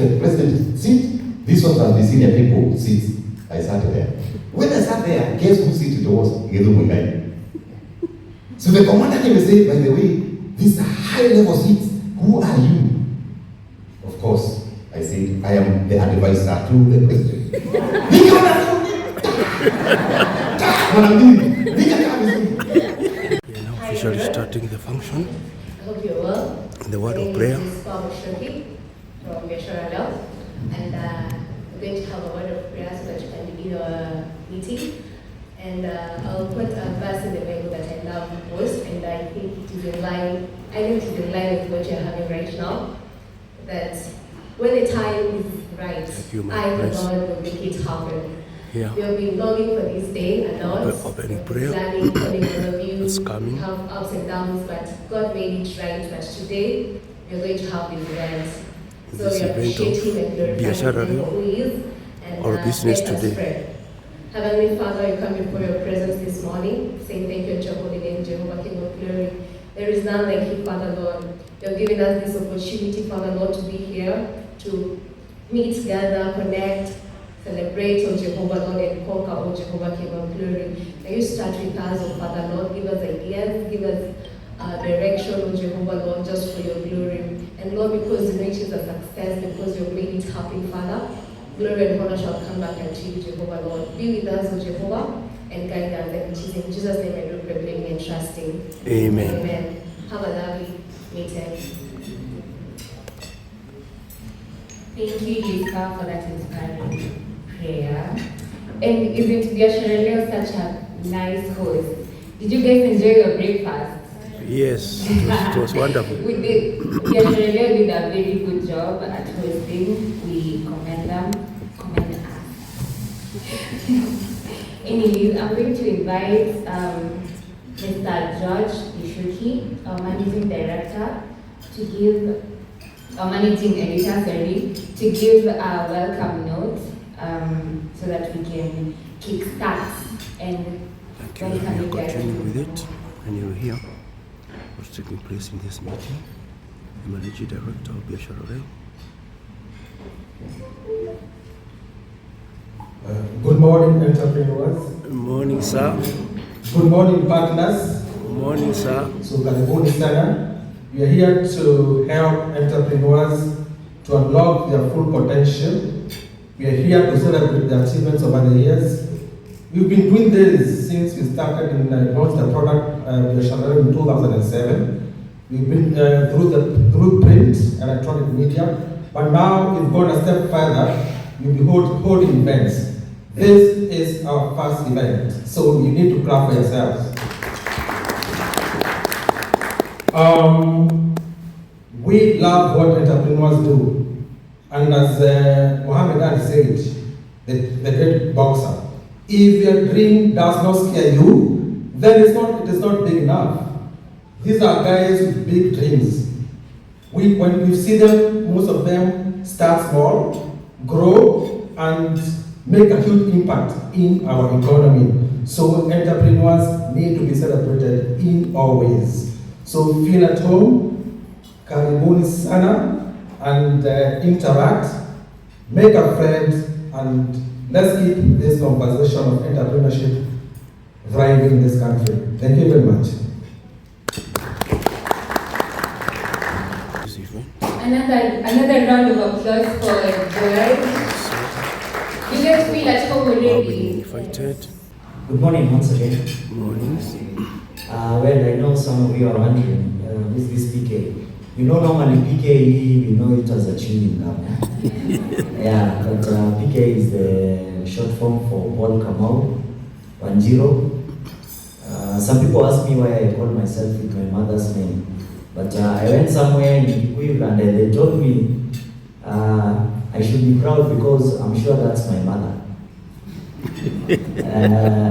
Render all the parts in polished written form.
the president seat. This was the senior people seats. I sat there. When I sat there, guess whose seat it was? So the commander came and said, by the way, these are high-level seats. Who are you? Of course, I said, I am the advisor to the president. We are now officially starting the function. I hope you're well. In the word of prayer. This is Wachiuri from Wachiuri, and we're going to have a word of prayer so that you can begin our meeting. And I'll put a verse in the Bible that I love most, and I think it is in line. I think it is in line with what you're having right now. That when the time is right, I, the Lord, will make it happen. Yeah. We have been longing for this day and not opening prayer. Planning, calling all of you. It's coming. We have ups and downs, but God made it right. But today, we're going to have this event. So This we event appreciate Him and glorify Him for who He is. And our business let us today. pray. Heavenly Father, we come before your presence this morning, saying thank you, your holy name, Jehovah, King of glory. There is none like you, Father Lord. You have given us this opportunity, Father Lord, to be here, to meet together, connect, celebrate, O Jehovah Lord, and conquer, O Jehovah King of glory. May you start with us, O Father Lord, give us ideas, give us direction, O Jehovah Lord, just for your glory. And Lord, because you make it a success, because you made it happen, Father, glory and honor shall come back unto you, Jehovah Lord. Be with us, O Jehovah, and guide us. And in Jesus' name I do pray, believing and trusting. Amen. Amen. Have a lovely meeting. Thank you, Lisa, for that inspiring prayer. And isn't Wachiuri such a nice host? Did you guys enjoy your breakfast? Yes, it was wonderful. Wachiuri did a very good job at hosting. We commend them, commend us. Anyways, I'm going to invite Mr. George Ishuki, our managing director, to give, our managing editor, sorry, to give a welcome note so that we can kickstart and Thank you. We are continuing with it, and you'll hear what's taking place in this meeting. The managing director of Wachiuri. Good morning, entrepreneurs. Good morning, sir. Good morning, partners. Good morning, sir. So, karibuni sana. We are here to help entrepreneurs to unlock their full potential. We are here to celebrate the achievements over the years. We've been doing this since we started and launched the product Wachiuri in 2007. We've been through print, electronic media, but now we've gone a step further. We'll be holding events. This is our first event, so you need to clap for yourselves. We love what entrepreneurs do. And as Muhammad Ali said, the great boxer, if your dream does not scare you, then it is not big enough. These are guys with big dreams. When we see them, most of them start small, grow, and make a huge impact in our economy. So entrepreneurs need to be celebrated in all ways. So feel at home, karibuni sana, and interact, make a friend, and let's keep this conversation of entrepreneurship thriving in this country. Thank you very much. Another round of applause for George. You guys feel at home Are already? being invited. Good morning once again. Good morning. Well, I know some of you are wondering, who's this PK? You know, normally PK, we know it as a chewing gum. Yeah, but PK is the short form for Paul Kamau, 10. Some people ask me why I call myself with my mother's name. But I went somewhere in Kikuyu and they told me I should be proud because I'm sure that's my mother.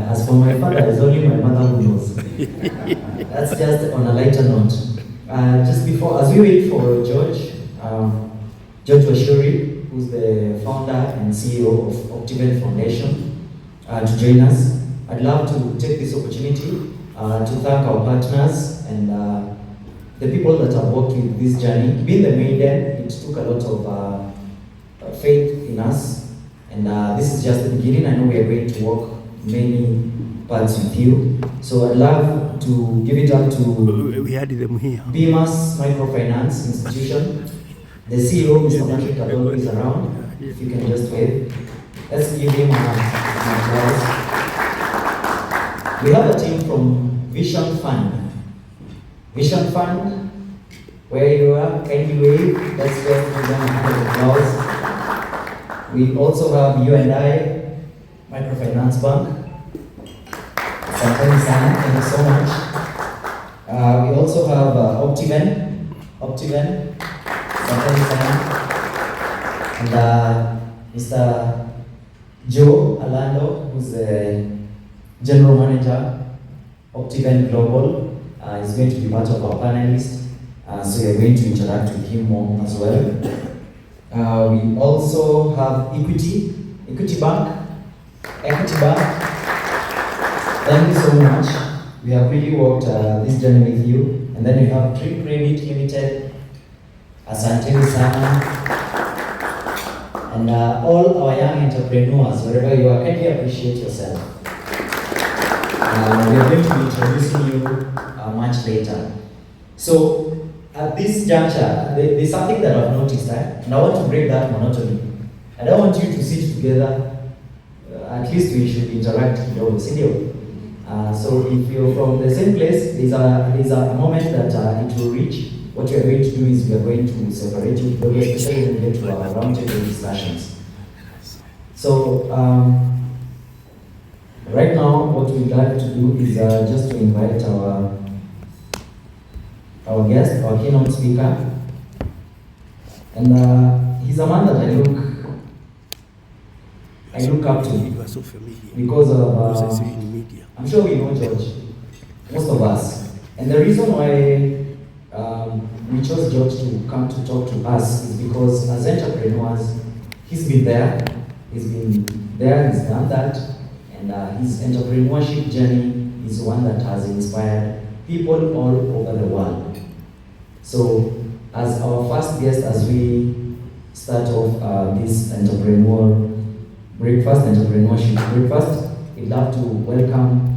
As for my father, it's only my mother who knows. That's just on a lighter note. Just before, as we wait for George Wachiuri, who's the founder and CEO of Optiven Foundation, to join us, I'd love to take this opportunity to thank our partners and the people that have worked with this journey. Being the maiden, it took a lot of faith in us, and this is just the beginning. I know we are going to walk many paths with you. So I'd love to give it up to We had them here. Bemas Microfinance Institution. The CEO, Mr. Patrick Kadolo, is around. If you can just wave. Let's give him an applause. We have a team from Vision Fund. Vision Fund, where you are, kindly wave. Let's give them a round of applause. We also have U&I Microfinance Bank. Asanteni sana, thank you so much. We also have Optiven, asanteni sana. And Mr. Joe Alando, who's the General Manager, Optiven Global, is going to be part of our panelists. So we are going to interact with him more as well. We also have Equity Bank. Thank you so much. We have really worked this journey with you. And then we have Tree Credit Limited, asanteni sana. And all our young entrepreneurs, wherever you are, kindly appreciate yourself. We are going to be introducing you much later. So at this juncture, there's something that I've noticed, and I want to break that monotony. I don't want you to sit together. At least we should interact with all the studio. So if you're from the same place, there's a moment that it will reach. What we are going to do is we are going to separate you, especially when we get to our roundtable discussions. So right now, what we'd like to do is just to invite our guest, our keynote speaker, and he's a man that I look up to You are so familiar. because Because I of see you in media. I'm sure we know George, most of us. And the reason why we chose George to come to talk to us is because as entrepreneurs, he's been there, he's done that, and his entrepreneurship journey is one that has inspired people all over the world. So as our first guest, as we start off this entrepreneurship breakfast, we'd love to welcome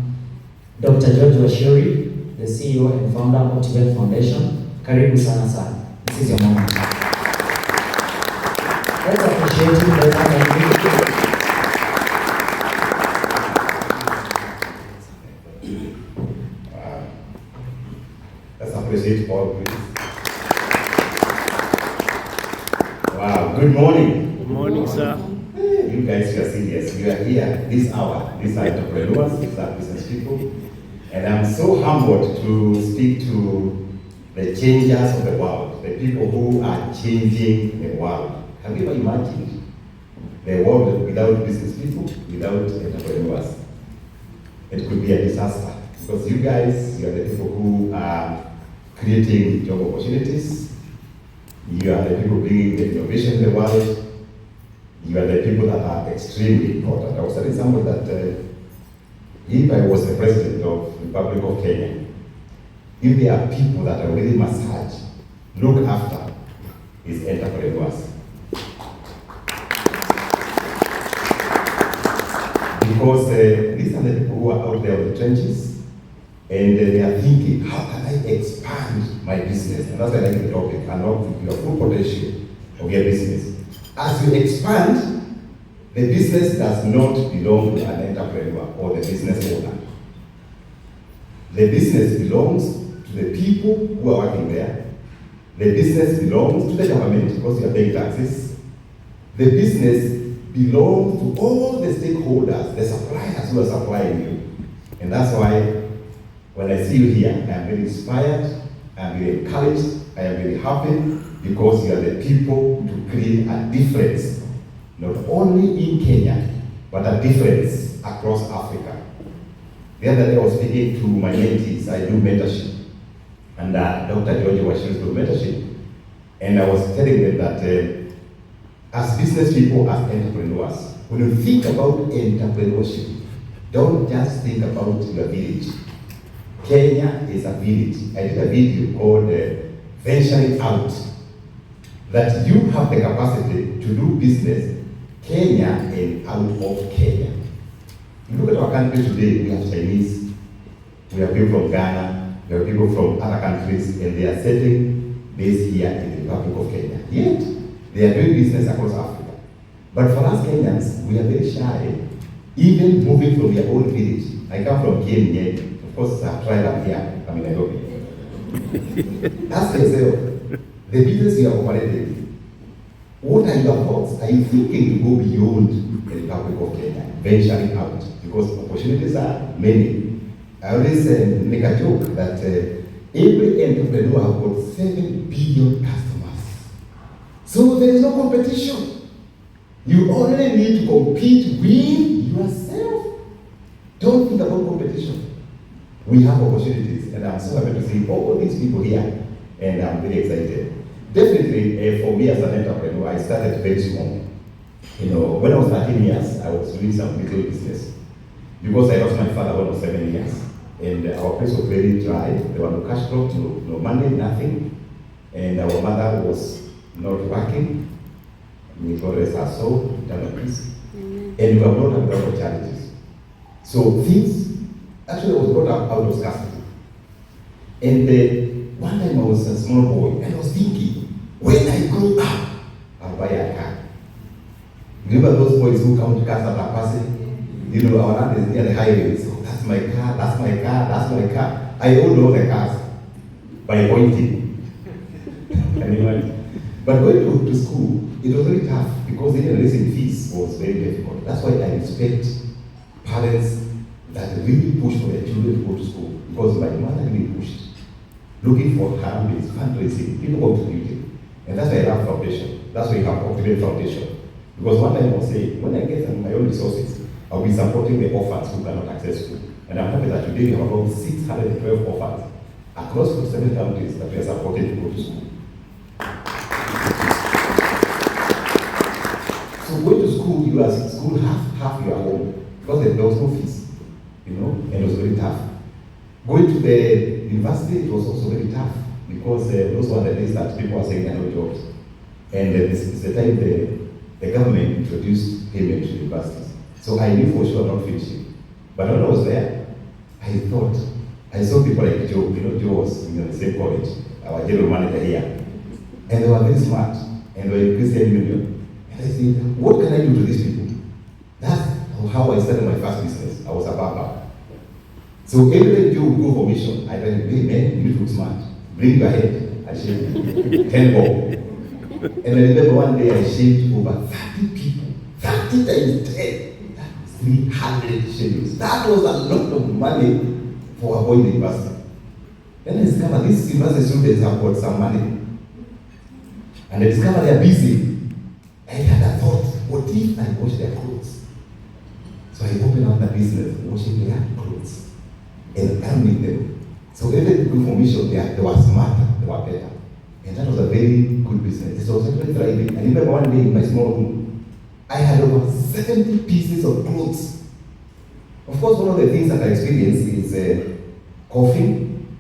Dr. George Wachiuri, the CEO and founder of Optiven Foundation. Karibu sana sana. This is your moment. Let's appreciate him. Let's appreciate Paul, please. Wow, good morning. Good morning, sir. You guys, you are serious. You are here this hour. These are entrepreneurs, these are business people. And I'm so humbled to speak to the changers of the world, the people who are changing the world. Have you ever imagined the world without business people, without entrepreneurs? It could be a disaster. Because you guys, you are the people who are creating job opportunities. You are the people bringing the innovation in the world. You are the people that are extremely important. I was telling someone that if I was the president of the Republic of Kenya, if there are people that I really massage, look after, is entrepreneurs. Because these are the people who are out there in the trenches, and they are thinking, how can I expand my business? And that's why I like the topic, unlock your full potential of your business. As you expand, the business does not belong to an entrepreneur or the business owner. The business belongs to the people who are working there. The business belongs to the government because you are paying taxes. The business belongs to all the stakeholders, the suppliers who are supplying you. And that's why when I see you here, I am very inspired, I am very encouraged, I am very happy because you are the people to create a difference, not only in Kenya, but a difference across Africa. The other day I was speaking to my mentees, I do mentorship, and Dr. George Wachiuri do mentorship, and I was telling them that as business people, as entrepreneurs, when you think about entrepreneurship, don't just think about your village. Kenya is a village. I did a video called Venturing Out. that you have the capacity to do business Kenya and out of Kenya. You look at our country today, we have Chinese, we have people from Ghana, we have people from other countries, and they are setting base here in the Republic of Kenya. Yet, they are doing business across Africa. But for us Kenyans, we are very shy, even moving from your own village. I come from Kenya, of course I've tried up here, I'm in Nairobi. Ask yourself, the business you are operating, what are your thoughts? Are you thinking to go beyond the Republic of Kenya, venturing out? Because opportunities are many. I always make a joke that every entrepreneur has got 7 billion customers. So there is no competition. You only need to compete with yourself. Don't think about competition. We have opportunities, and I'm so happy to see all these people here, and I'm very excited. Definitely, for me as an entrepreneur, I started very small. You know, when I was 13 years, I was doing some little business. Because I lost my father when I was 7 years. And our place was very dry. There were no cash crops, no money, nothing. And our mother was not working. We God rest her soul, eternal peace. And we were brought up without charities. So things, actually I was brought up out of scarcity. And one time I was a small boy, and I was thinking, when I grow up, I'll buy a car. Remember those boys who come to cars after passing? You know, our land is near the highway, so that's my car, that's my car, that's my car. I don't know the cars by pointing. Can you imagine? But going to school, it was very tough because the raising fees was very difficult. That's why I respect parents that really push for their children to go to school. Because my mother really pushed, looking for families, fundraising, people contributing. And that's why I love foundation. That's why you have Optiven Foundation. Because one time I was saying, when I get my own resources, I'll be supporting the orphans who cannot access school. And I'm happy that today we have about 612 orphans across 47 countries that we are supporting to go to school. So going to school, you are in school half your home because there was no fees, you know, and it was very tough. Going to the university, it was also very tough because those were the days that people were saying there are no jobs. And this is the time the government introduced payment to universities. So I knew for sure not finishing. But when I was there, I thought, I saw people like Joe, you know, Joe was in the same college, our general manager here. And they were very smart, and they were in Christian Union. And I said, what can I do to these people? That's how I started my first business. I was a barber. So every day Joe would go for mission. I told him, hey man, you need to look smart. Bring your head. I shaved 10 bob. And I remember one day I shaved over 30 people. 30 times 10. 300 shillings. That was a lot of money for a boy in the university. Then I discovered these university students have got some money. And I discovered they are busy. I had a thought, what if I wash their clothes? So I opened up the business, washing their clothes and earning them. So every good formation, they were smarter, they were better. And that was a very good business. It was actually thriving. I remember one day in my small room, I had over 70 pieces of clothes. Of course, one of the things that I experienced is coughing,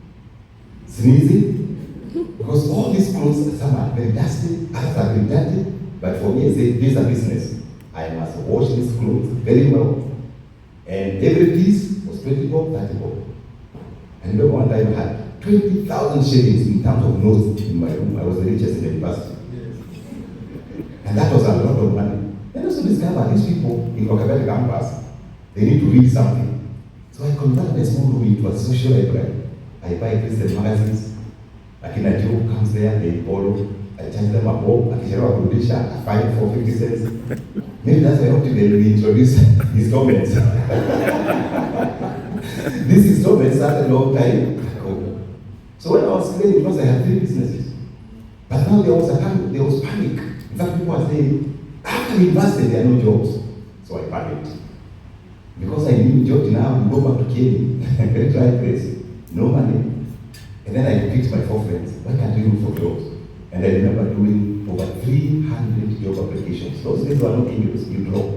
sneezing, because all these clothes, some are very dusty, others are very dirty. But for me, I said, this is a business. I must wash these clothes very well. And every piece was 20 bob, 30 bob. And remember one time I had 20,000 shillings in terms of notes in my room. I was the richest in the university. And that was a lot of money. Then also discovered these people in Kokabel campus, they need to read something. So I converted a small room into a social library. I buy Christian magazines. Like in a Joe comes there, they borrow. I charge them a bob, akisharawa kurudisha, I find for 50 cents. Maybe that's why Optiven will introduce installments. This installment started a long time ago. So when I was cleaning, because I had 3 businesses. But now there was panic. In fact, people were saying, after university, there are no jobs. So I panicked. Because I knew jobs now, we go back to Kenya, very dry place, no money. And then I picked my 4 friends, why can't we look for jobs? And I remember doing over 300 job applications. Those days were not emails, you drop.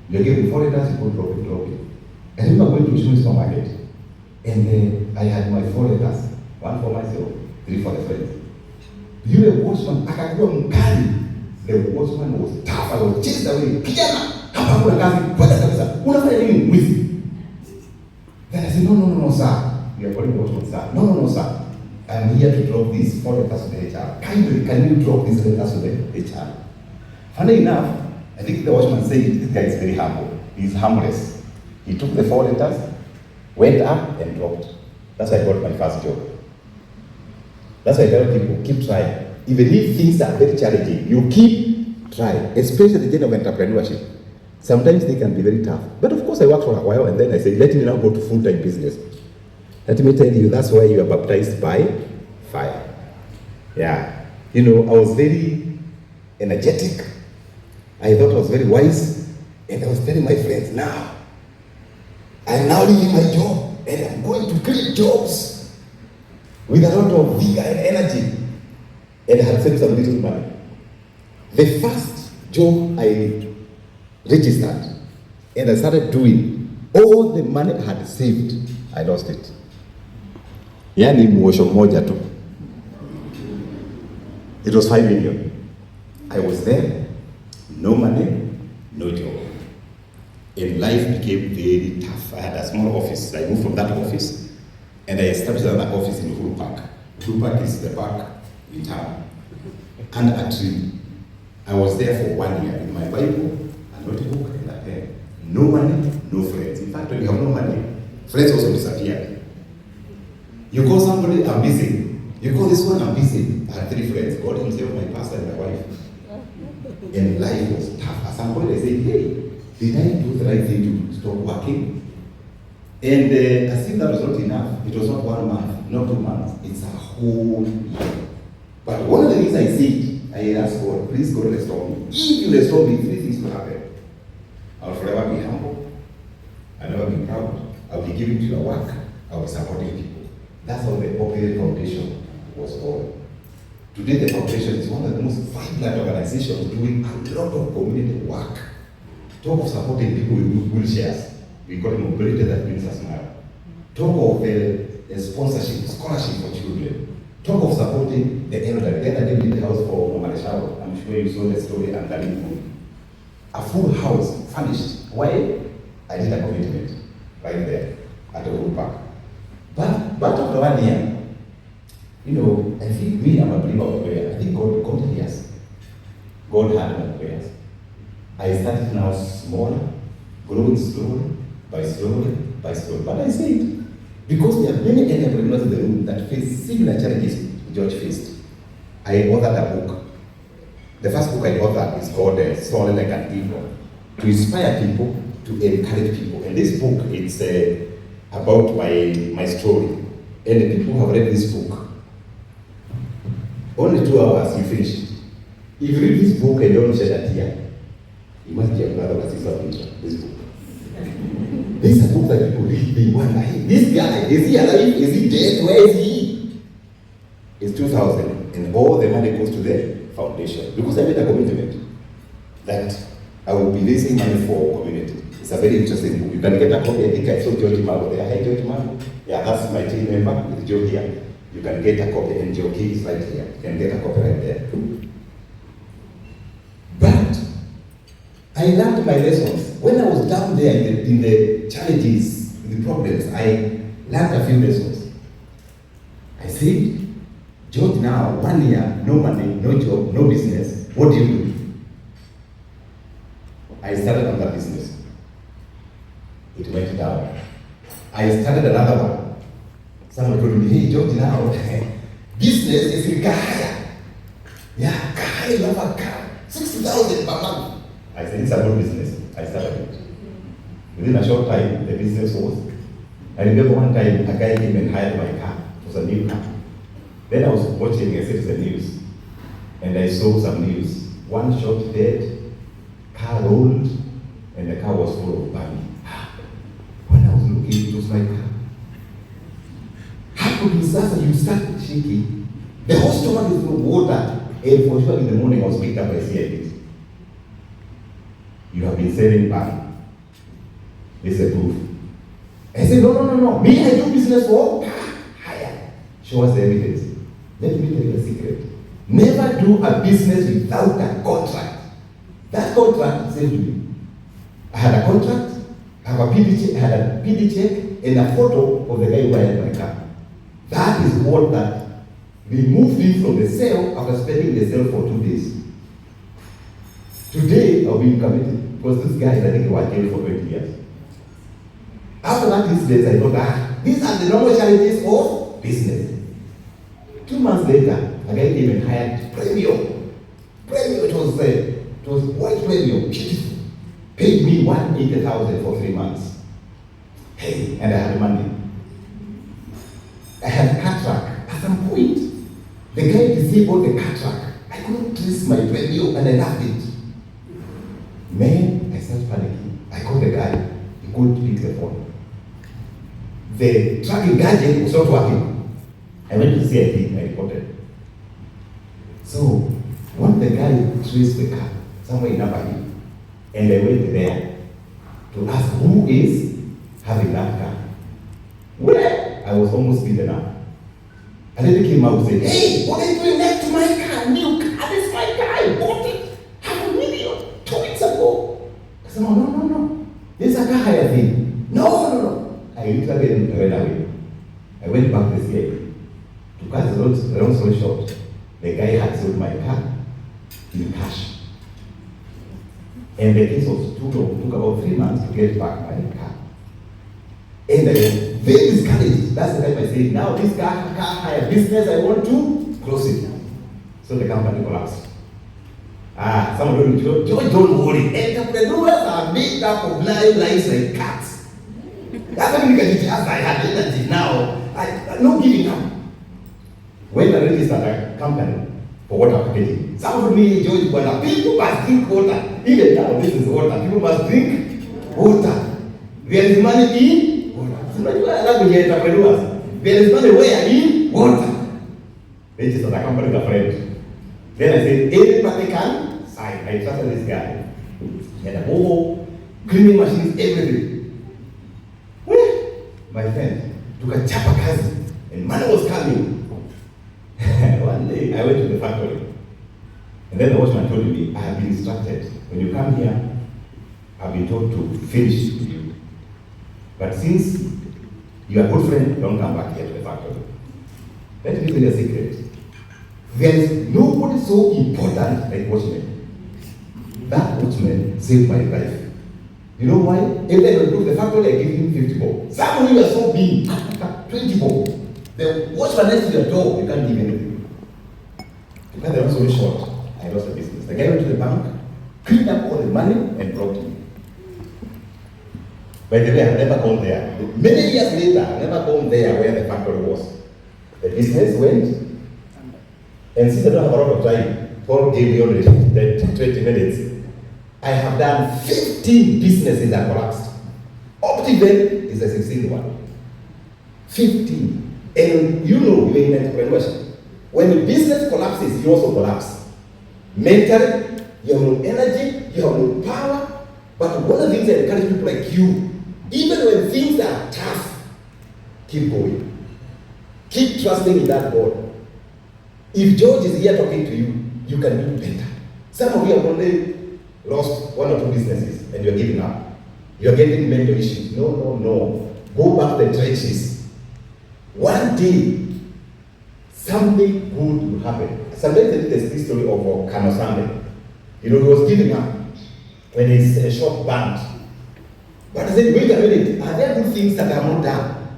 You're giving 4 letters, you go drop it. I remember going to Wachiuri supermarket, and I had my 4 letters, 1 for myself, 3 for the friends. Yule watchman akakuwa mkali. The watchman was tough. I was chased away. Kijana, hapa kuna kazi. Kwenda kabisa. Unafanya nini mwizi? Then I said, no, sir. We are calling the watchman, sir. No, sir. I'm here to drop this 4 letters to the HR. Can you drop these letters to the HR? Funny enough, I think the watchman said this guy is very humble. He's harmless. He took the 4 letters, went up and dropped. That's why I got my first job. That's why I tell people, keep trying. Even if things are very challenging, you keep trying, especially the genre of entrepreneurship. Sometimes they can be very tough. But of course I worked for a while and then I said, let me now go to full-time business. Let me tell you, that's why you are baptized by fire. Yeah. You know, I was very energetic. I thought I was very wise. And I was telling my friends, now, I'm now leaving my job and I'm going to create jobs with a lot of vigor and energy. And I had saved some little money. The first job I registered and I started doing, all the money I had saved, I lost it. Yani mwosho moja tu. It was 5 million. I was there, no money, no job. And life became very tough. I had a small office. I moved from that office and I established another office in Uhuru Park. Uhuru Park is the park in town. Under a tree. I was there for 1 year with my Bible, a notebook, and a pen. No money, no friends. In fact, when you have no money, friends also disappeared. You call somebody, I'm busy. You call this one, I'm busy. I had 3 friends, God himself, my pastor, and my wife. And life was tough. At some point I said, hey, did I do the right thing to stop working? And as if that was not enough, it was not 1 month, not 2 months, it's a whole year. But one of the things I said, I asked God, please God restore me. If you restore me, 3 things will happen. I'll forever be humble. I'll never be proud. I'll be giving to your work. I'll be supporting people. That's how the Optiven Foundation was born. Today the foundation is one of the most vibrant organizations doing a lot of community work. Talk of supporting people with wheelchairs. We call it mobility that brings us smile. Talk of sponsorship, scholarship for children. Talk of supporting the elderly. Then I did the house for Mama Shaw. I'm sure you saw the story and that movie. A full house, furnished. Why? I did a commitment right there at the Uhuru Park. But after 1 year, you know, I think I'm a believer of prayer. I think God hears. God heard my prayers. I started now smaller, growing slowly, by slowly. But I said, because there are many entrepreneurs in the room that face similar challenges George faced, I authored a book. The first book I authored is called Solid Like an Eagle, to inspire people, to encourage people. And this book, it's about my story. And the people who have read this book, only 2 hours, you finish it. If you read this book and don't shed a tear, you must be a brother or sister of this book. This is a book that people read, they wonder, hey, this guy, is he alive? Is he dead? Where is he? It's 2000, and all the money goes to the foundation. Because I made a commitment that I will be raising money for community. It's a very interesting book. You can get a copy. I think I saw George Mago there. Hi, George Mago. Yeah, that's my team member with Joe here. You can get a copy, and Joe Key is right here. You can get a copy right there. But I learned my lessons. When I was down there in the challenges, in the problems, I learned a few lessons. I said, George, now 1 year, no money, no job, no business. What do you do? I started another business. It went down. I started another one. Someone told me, hey, George, now business is in Kahaya. Yeah, Kahaya, you have a car, 60,000 per month. I said, it's a good business. I started it. Within a short time, the business was. I remember one time, a guy came and hired my car. It was a new car. Then I was watching a citizen news, and I saw some news. 1 shot dead, car rolled, and the car was full of money. When I was looking, it was my car. How could you start shaking? The whole stomach is full of water, and for sure in the morning I was picked up by CID. You have been selling money. This is a proof. I said, no. Me, I do business for hire. Show us the evidence. Let me tell you a secret. Never do a business without a contract. That contract saved me. I had a contract, I had a PD check, and a photo of the guy who hired my car. That is what that removed him from the cell after spending the cell for 2 days. Today, I'll be committed because this guy, I think, was jailed for 20 years. After that incident, I thought, these are the normal challenges of business. 2 months later, a guy came and hired Premium. Premium, it was white Premium, beautiful. Paid me 180,000 for 3 months. Hey, and I had money. I had a car track. At some point, the guy disabled the car track. I couldn't trace my Premium and I loved it. Man, I started panicking. I called the guy. He couldn't pick the phone. The tracking gadget was not working. I went to CID, I reported. So, when the guy traced the car, somewhere in Upper Hill, and I went there to ask who is having that car. Well, I was almost beaten up. And then he came out and said, hey, what are you doing next to my car? New car, this is my car, I bought it. $500,000, 2 weeks ago. I said, no. This is a car hire thing. No. I literally ran away. I went back to the CID. To cut the long story short, the guy had sold my car in cash. And the case was too long. It took about 3 months to get back my car. And I was very discouraged. That's the time I said, now this car hire business, I want to close it. So the company collapsed. Someone told me, George, don't worry. Entrepreneurs are made up of lives like cats. That's why you can just I had energy now. I'm not giving up. When I registered a company for water packaging, some of me enjoyed water. People must drink water. Even now, this is water. People must drink water. There is money in water. There is money where? In water. Registered a company with a friend. Then I said, anybody can sign. I trusted this guy. He had a whole cleaning machines, everything. My friend took a chapa cousin and money was coming. One day I went to the factory and then the watchman told me, I have been instructed, when you come here, I've been told to finish with you. But since you are a good friend, don't come back here to the factory. Let me tell you a secret. There is nobody so important like watchman. That watchman saved my life. You know why? Every time I go to the factory, I give him 50 bob. Some of you are so big, 20 bob. The watchman next to your door, you can't give anything. To cut the long story short, I lost the business. The guy went to the bank, cleaned up all the money, and brought me. By the way, I've never gone there. Many years later, I've never gone there where the factory was. The business went, and since I don't have a lot of time, Paul gave me only 20 minutes. I have done 15 businesses that collapsed. Optiven is the 16th one. 15. And you know, you're in entrepreneurship. When the business collapses, you also collapse. Mentally, you have no energy, you have no power. But one of the things that encourage people like you, even when things are tough, keep going. Keep trusting in that God. If George is here talking to you, you can do better. Some of you have only lost 1 or 2 businesses and you're giving up. You're getting mental issues. No. Go back to the trenches. One day, something good will happen. Sometimes there's this story of Kanosame. You know, he was giving up when his shop burned. But I said, wait a minute, are there good things that are not done?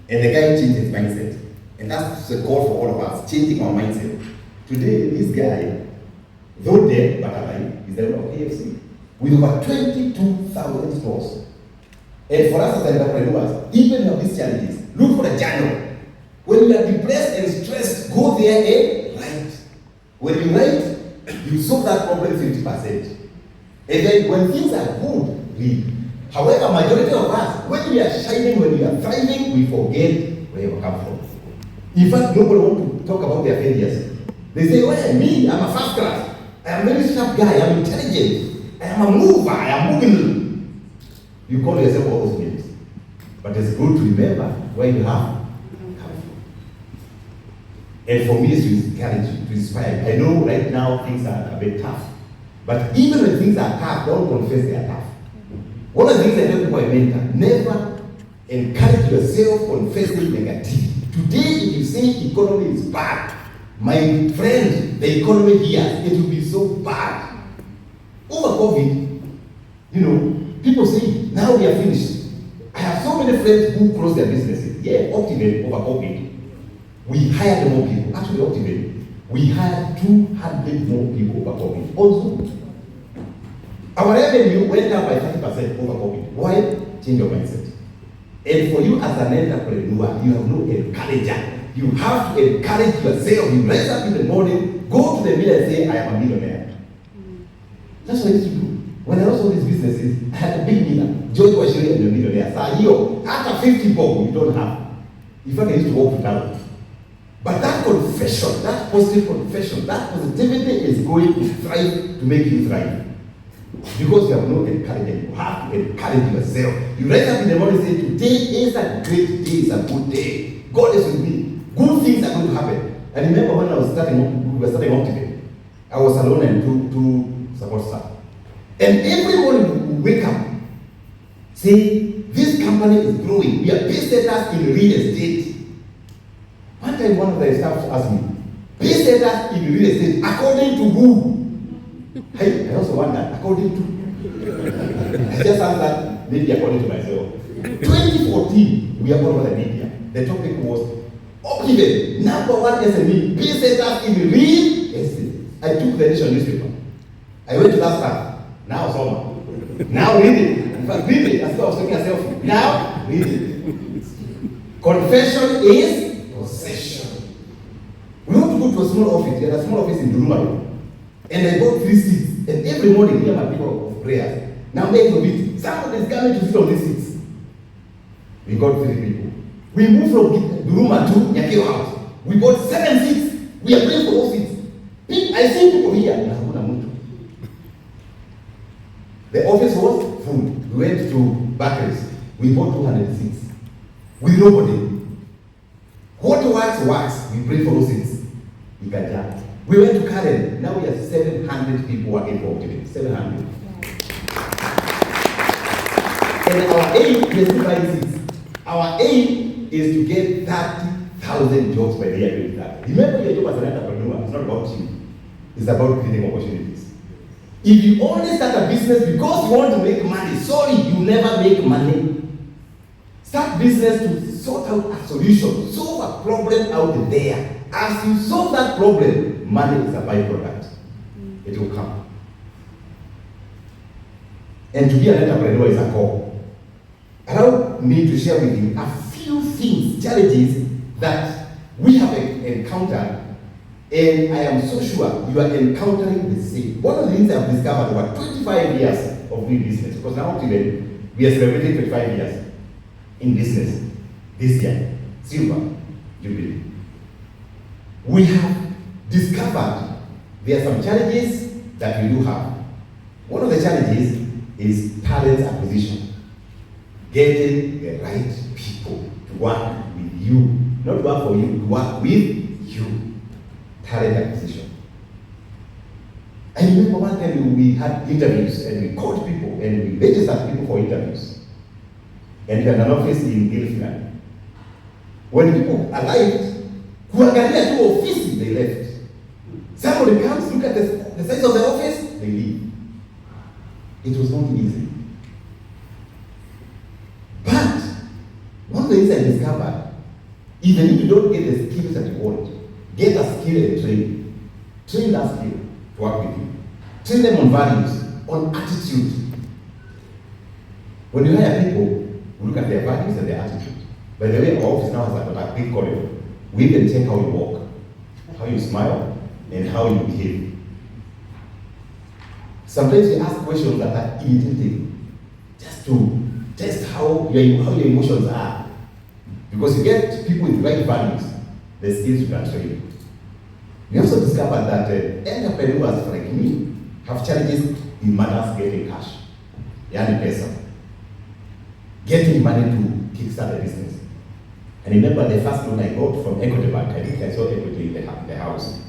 And the guy changed his mindset. And that's the call for all of us, changing our mindset. Today, this guy, though dead but alive, is the owner of KFC with over 22,000 stores. And for us as entrepreneurs, even with these challenges, look for a journal. When you are depressed and stressed, go there and write. When you write, you solve that problem 50%. And then when things are good, read. However, majority of us, when we are shining, when we are thriving, we forget where we come from. In fact, nobody wants to talk about their failures. They say, well, me, I'm a first class. I am a very sharp guy, I'm intelligent. I am a mover, I am moving. You call yourself all those names. But it's good to remember where you have come from. And for me, it's to encourage you, to inspire you. I know right now things are a bit tough. But even when things are tough, don't confess they are tough. One of the things I tell people I mentor, never encourage yourself confessing negativity. Today, if you say economy is bad, my friend, the economy here, it will be so bad. Over COVID, you know, people say, now we are finished. I have so many friends who closed their businesses. Yeah, Optiven over COVID. We hired more people. Actually, Optiven, we hired 200 more people over COVID. Also, our revenue went up by 30% over COVID. Why? Change your mindset. And for you as an entrepreneur, you have no encourager. You have to encourage yourself. You rise up in the morning, go to the mirror and say, I am a millionaire. That's what I used to do. When I lost all these businesses, I had a big mirror. Wachiuri and the millionaire. So after 50 bob, you don't have. In fact, I used to walk to town. But that confession, that positive confession, that positivity is going to thrive to make you thrive. Because you have no encouragement. You have to encourage yourself. You rise up in the morning and say, today is a great day, it's a good day. God is with me. Good things are going to happen. And remember when I was we were starting Optiven, I was alone and two support staff. And every morning we wake up, say, this company is growing. We are base setters in real estate. One time one of the staff asked me, base setters in real estate, according to who? I also wonder, according to? I just answered, maybe according to myself. 2014, we are all over the media. The topic was Optiven, #1 SME, base setters in real estate. I took the Nation newspaper. I went to that staff. Now summer. Now read it. In fact, read it. As I was taking a selfie. Now read it. Confession is possession. We want to go to a small office. There is a small office in Duruma. And I bought 3 seats. And every morning we have a people of prayers. Now make a meet. Somebody is coming to sit on these seats. We got 3 people. We moved from Duruma to Nyakio House. We bought 7 seats. We are praying for those seats. I see people here. The office was full. We went to bakeries. We bought 200 seats. With nobody. What works. We pray for those seats. We can jump. We went to Karen. Now we have 700 people working for Optiven. 700. And our aim is to buy seats. Our aim is to get 30,000 jobs by the year 2030. Remember, your job as an entrepreneur, it's not about you. It's about creating opportunities. If you only start a business because you want to make money, sorry, you never make money. Start business to sort out a solution, solve a problem out there. As you solve that problem, money is a byproduct. It will come. And to be an entrepreneur is a call. Allow me to share with you a few things, challenges that we have encountered. And I am so sure you are encountering the same. One of the things I've discovered over 25 years of doing business, because now today we are celebrating 25 years in business this year, silver jubilee. We have discovered there are some challenges that we do have. One of the challenges is talent acquisition. Getting the right people to work with you, not work for you, to work with you. Talent acquisition. I remember one time we had interviews and we called people and we registered people for interviews. And we had an office in Gilford. When people arrived, kuangalia tu office, they left. Somebody comes, look at the size of the office, they leave. It was not easy. But one of the things I discovered, even if you don't get the skills that you want, get a skill and train. Train that skill to work with you. Train them on values, on attitude. When you hire people, we look at their values and their attitude. By the way, our office now has a big corridor. We can check how you walk, how you smile, and how you behave. Sometimes we ask questions that are irritating, just to test how your emotions are. Because you get people with right values, the skills you can train. We also discovered that entrepreneurs like me have challenges in matters getting cash. Yani pesa. Getting money to kickstart a business. And remember the first loan I got from Equity Bank, I think I saw equity in the house.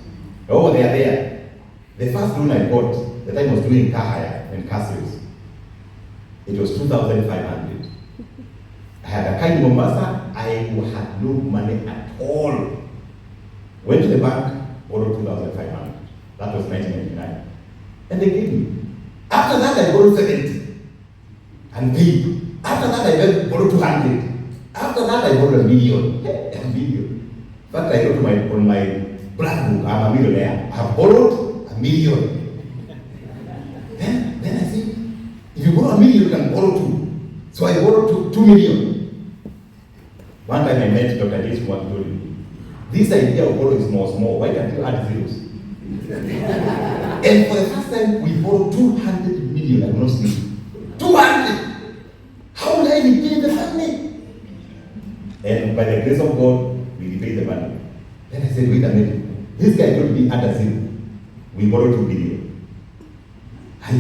Oh, they are there. The first loan I got, the time I was doing car hire and car sales, it was 2,500. I had a car in Mombasa, I had no money at all. Went to the bank, borrowed 2,500. That was 1999. And they gave me. After that, I borrowed 70 and paid. After that, I borrowed 200. After that, I borrowed $1 million. $1 million. In fact, I wrote on my black book, I'm a millionaire. I have borrowed $1 million. Then I said, if you borrow $1 million, you can borrow 2. So I borrowed $2 million. One time I met Dr. Jason and told me, this idea of borrowing is small. Why can't you add zeros? And for the first time, we borrowed 200 million. I will not sleep. 200! How will I repay the money? And by the grace of God, we repaid the money. Then I said, wait a minute. This guy told me under zero. We borrowed 2 billion. 2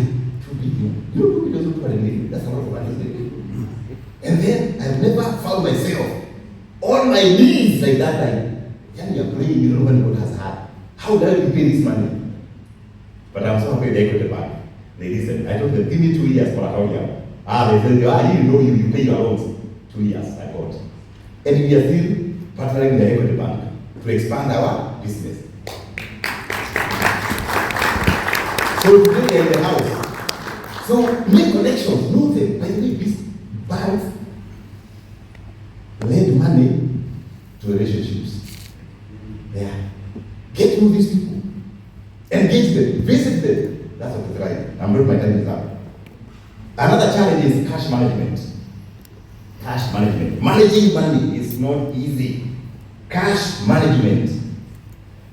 billion. You know, we just look for a million. That's a lot of money, isn't it? And then I've never found myself on my knees like that time. Yeah, you're praying, you don't know what has had. How do I repay this money? But I'm so happy they go to the bank. They listen. I told them, give me 2 years for a year. They said, I didn't know you pay your loans. 2 years, I got. And we are still partnering with the Equity Bank to expand our business. So today they are in the house. So make connections, know them. By the way, these banks lend money to relationships. Yeah. Get to know these people. Engage them, visit them. That's what it's right. I'm not my time is up. Another challenge is cash management. Cash management. Managing money is not easy. Cash management.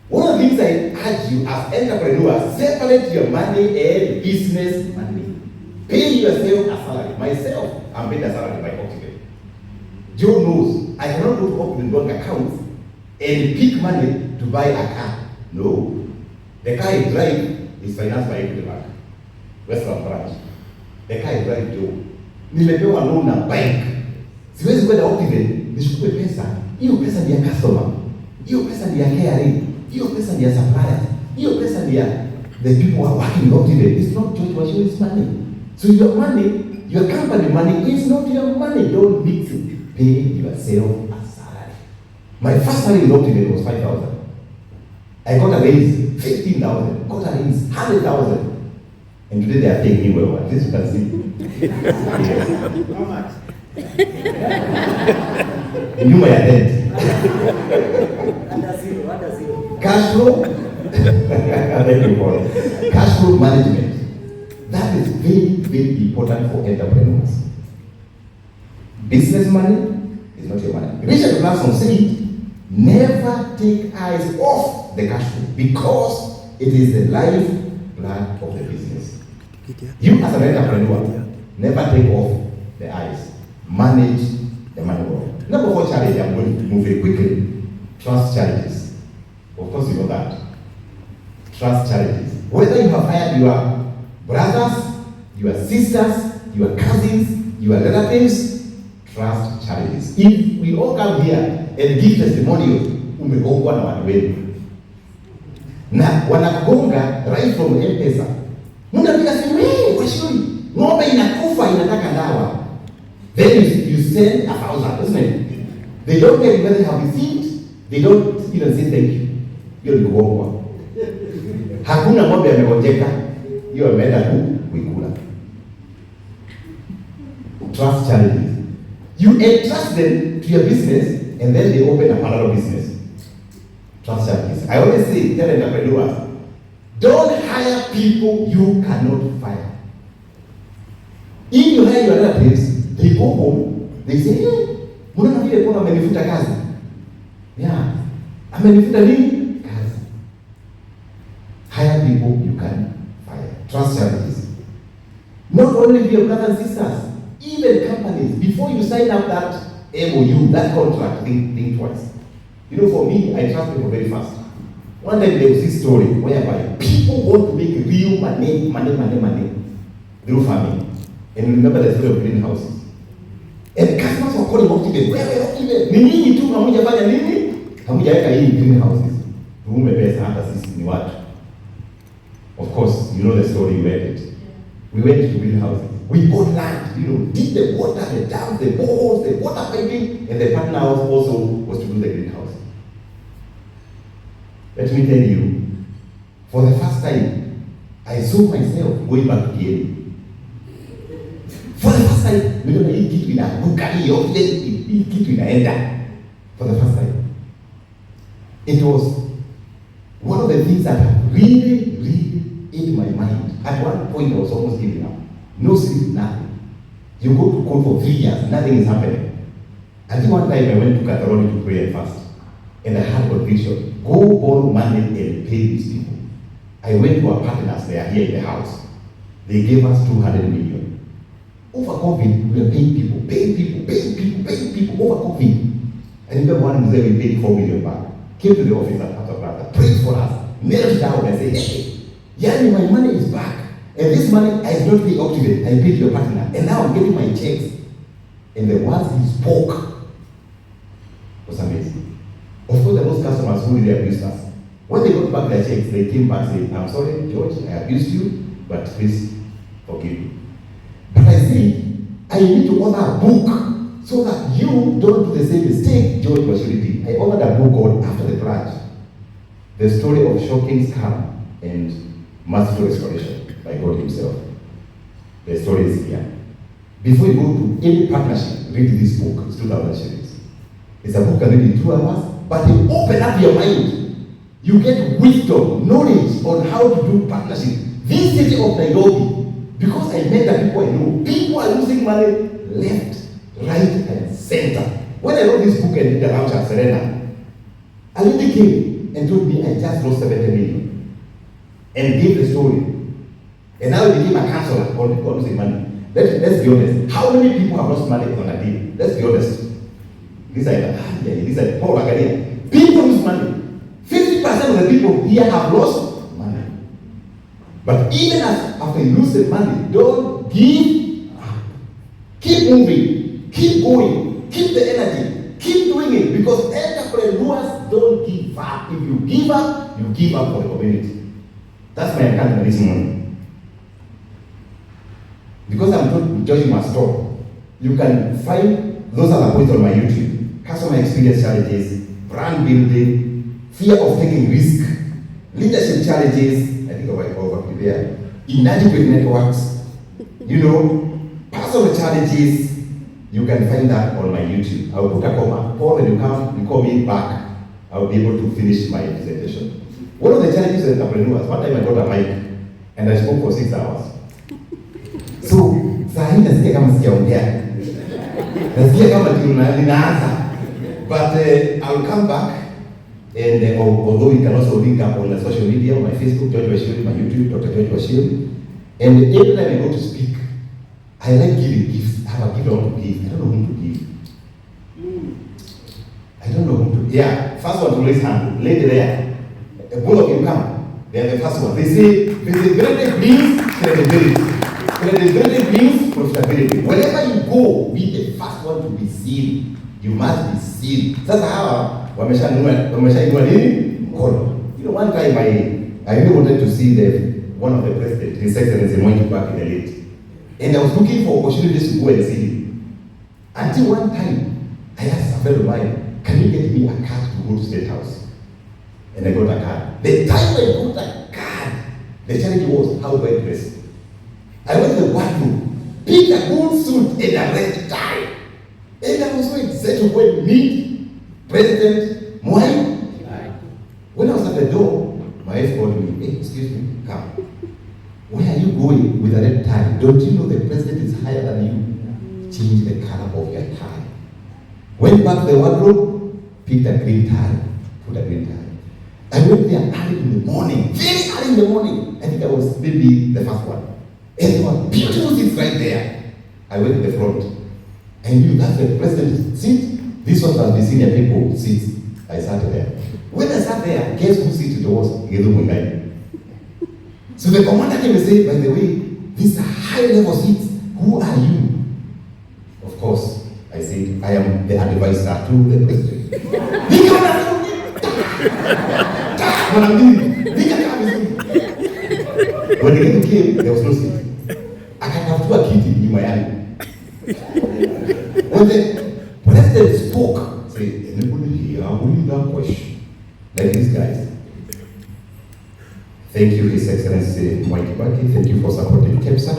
One of the things I urge you as entrepreneurs, separate your money and business money. Pay yourself a salary. Myself, I'm paid a salary by Optiven. Joe knows I cannot go to Optiven bank accounts and pick money to buy a car. No. The car I drive is financed by Equity Bank, Western branch. The car I drive Joe. Nimepewa loan na bank. Siwezi kwenda Optiven nichukue pesa. Hiyo pesa ni ya customer. Hiyo pesa ni ya KRA. Hiyo pesa ni ya supplier. Hiyo pesa ni ya the people who are working in Optiven. It's not just Wachiuri's money. So your money, your company money is not your money. Don't mix it. Pay yourself a salary. My first salary in Optiven was 5,000. I got a raise 15,000. Got a raise 100,000. And today they are paying me well. At least you can see. Yes. How much? You may attend. Under zero. Cash flow. Thank you for it. Cash flow management. That is very, very important for entrepreneurs. Business money is not your money. Richard Branson said, never take eyes off the cash flow because it is the lifeblood of the business. You as an entrepreneur, never take off the eyes. Manage the money well. Number 4 challenge, I'm going to move very quickly. Trust challenges. Of course you know that. Trust challenges. Whether you have hired your brothers, your sisters, your cousins, your relatives, trust challenges. If we all come here and give testimonials, umegongwa na watu wenu. Na wanagonga right from M-Pesa. Mnapiga simu, Wachiuri, ng'ombe inakufa inataka dawa. Then you send 1,000, isn't it? They don't tell you whether they have received. They don't even say thank you. Hiyo ni kuongwa. Hakuna ng'ombe amegonjeka. Hiyo ameenda kuikula. Trust challenges. You entrust them to your business and then they open a parallel business. Trust challenges. I always say, tell entrepreneurs, don't hire people you cannot fire. If you hire your relatives, they go home, they say, hey, mbona vile kuna amenifuta kazi? Yeah. Amenifuta nini? Kazi. Hire people you can fire. Trust challenges. Not only your brothers and sisters, even companies, before you sign up that MOU, that contract, think twice. You know, for me, I trust people very fast. One time there was this story whereby people want to make real money through farming. And remember the story of greenhouses. And the customers were calling Optiven. Wewe Optiven, ni nini tu hamjafanya nini? Hamjaweka hii greenhouses. Tuume pesa hata sisi ni watu. Of course, you know the story, you read it. We went to greenhouses. We bought land, did the water, the dams, the boreholes, the water piping, and the partner house also was to do the greenhouse. Let me tell you, for the first time, I saw myself going back to Kieni. For the first time, hii kitu inaanguka, hii kitu inaenda. For the first time. It was one of the things that really in my mind. At one point, I was almost giving up. No sleep, nothing. You go to court for 3 years, nothing is happening. Until one time I went to Catalonia to pray and fast. And I had conviction. Go borrow money and pay these people. I went to our partners, they are here in the house. They gave us 200 million. Over COVID, we were paying people over COVID. I remember one day we paid 4 million back. Came to the office after brother, prayed for us, knelt down and said, hey, yani, my money is back. And this money I did not pay Optiven, I paid your partner. And now I'm getting my checks. And the words he spoke was amazing. Of course, there were those customers who really abused us. When they got back their checks, they came back saying, I'm sorry, George, I abused you, but please forgive me. But I see, I need to order a book so that you don't do the same mistake George Wachiuri did. I ordered a book called After the Purge, the story of shocking scam and merciful restoration by God himself. The story is here. Before you go to any partnership, read this book. It's 2,000 shillings. It's a book that read in 2 hours, but you open up your mind. You get wisdom, knowledge on how to do partnership. This city of Nairobi, because I met the people I know, people are losing money left, right, and center. When I wrote this book and did the launch at Serena, a lady came and told me I just lost 70 million and gave the story. And now I became a counselor on losing money. Let's be honest. How many people have lost money on a deal? Let's be honest. These are the poor Again. People lose money. 50% of the people here have lost money. But even after you lose the money, don't give up. Keep moving. Keep going. Keep the energy. Keep doing it. Because entrepreneurs don't give up. If you give up for the community. That's my encouragement this morning. Because I'm told George must stop. You can find those other points on my YouTube. Customer experience challenges, brand building, fear of taking risk, leadership challenges, I think I might over there, inadequate networks, personal challenges. You can find that on my YouTube. I'll put a comma. Paul, when you come, you call me back. I'll be able to finish my presentation. One of the challenges as entrepreneurs, one time I got a mic and I spoke for 6 hours. So, saa hii nasikia kama sijaongea. Nasikia kama ninaanza. But I'll come back and although you can also link up on the social media, on my Facebook, George Wachiuri, my YouTube, Dr. George Wachiuri. And every time I go to speak, I like giving gifts. I have a gift I want to give. I don't know whom to give. I don't know whom to. Yeah, first one to raise hand. Lady there. Both of you come. They are the first one. They say, visibility brings credibility. Credibility brings profitability. Wherever you go, be the first one to be seen. You must be seen. Sasa hawa wameshainua nini? Mkono. One time I really wanted to see one of the presidents, His Excellency Mwai back in the late. And I was looking for opportunities to go and see him. Until one time, I asked a friend of mine, can you get me a card to go to State House? And I got a card. The time I got a card, the challenge was, how do I dress? I went to the wardrobe, picked a gold suit and a red tie. And I was so excited to go and meet President Mwai. When I was at the door, my wife called me, hey, excuse me, come. Where are you going with a red tie? Don't you know the president is higher than you? Change the color of your tie. Went back to the wardrobe, picked a green tie, put a green tie. I went there early in the morning, very early in the morning. I think I was maybe the first one. And there were beautiful seats right there. I went to the front. I knew that's the president's seat. This was the senior people seats. I sat there. When I sat there, guess whose seat it was? So the commander came and said, by the way, these are high level seats. Who are you? Of course, said, I am the advisor to the president. When the lady came, there was no seat. I can have two kiti in my hand. When the president spoke, say, anybody here will have a question. Like these guys. Thank you, His Excellency Mwai Kibaki. Thank you for supporting KEPSA.